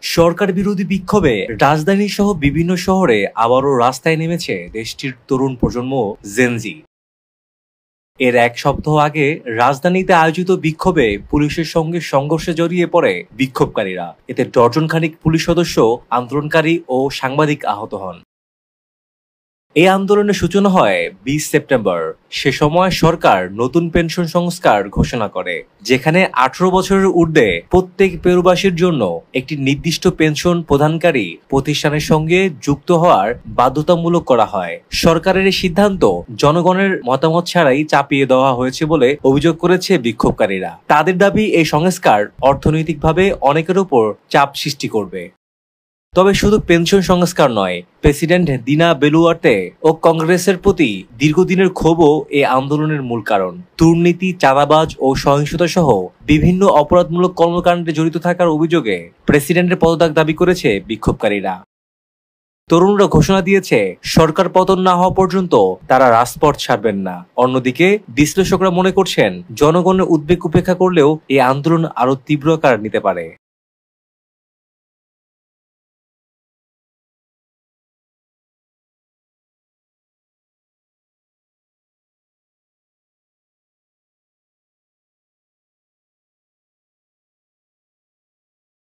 সরকার বিরোধী বিক্ষোভে রাজধানী সহ বিভিন্ন শহরে আবারও রাস্তায় নেমেছে দেশটির তরুণ প্রজন্ম জেনজি। এর এক সপ্তাহ আগে রাজধানীতে আয়োজিত বিক্ষোভে পুলিশের সঙ্গে সংঘর্ষে জড়িয়ে পড়ে বিক্ষোভকারীরা। এতে ডজন খানিক পুলিশ সদস্য, আন্দোলনকারী ও সাংবাদিক আহত হন। এই আন্দোলনের সূচনা হয় 20 সেপ্টেম্বর। সে সময় সরকার নতুন পেনশন সংস্কার ঘোষণা করে, যেখানে 18 বছরের ঊর্ধ্বে প্রত্যেক পেরুবাসীর জন্য একটি নির্দিষ্ট পেনশন প্রদানকারী প্রতিষ্ঠানের সঙ্গে যুক্ত হওয়ার বাধ্যতামূলক করা হয়। সরকারের এই সিদ্ধান্ত জনগণের মতামত ছাড়াই চাপিয়ে দেওয়া হয়েছে বলে অভিযোগ করেছে বিক্ষোভকারীরা। তাদের দাবি, এই সংস্কার অর্থনৈতিকভাবে অনেকের উপর চাপ সৃষ্টি করবে। তবে শুধু পেনশন সংস্কার নয়, প্রেসিডেন্ট দিনা বেলুয়ার্তে ও কংগ্রেসের প্রতি দীর্ঘদিনের ক্ষোভও এই আন্দোলনের মূল কারণ। দুর্নীতি, চাঁদাবাজ ও সহিংসতা সহ বিভিন্ন অপরাধমূলক কর্মকাণ্ডে জড়িত থাকার অভিযোগে প্রেসিডেন্টের পদত্যাগ দাবি করেছে বিক্ষোভকারীরা। তরুণরা ঘোষণা দিয়েছে, সরকার পতন না হওয়া পর্যন্ত তারা রাজপথ ছাড়বেন না। অন্যদিকে বিশ্লেষকরা মনে করছেন, জনগণের উদ্বেগ উপেক্ষা করলেও এই আন্দোলন আরো তীব্র আকার নিতে পারে।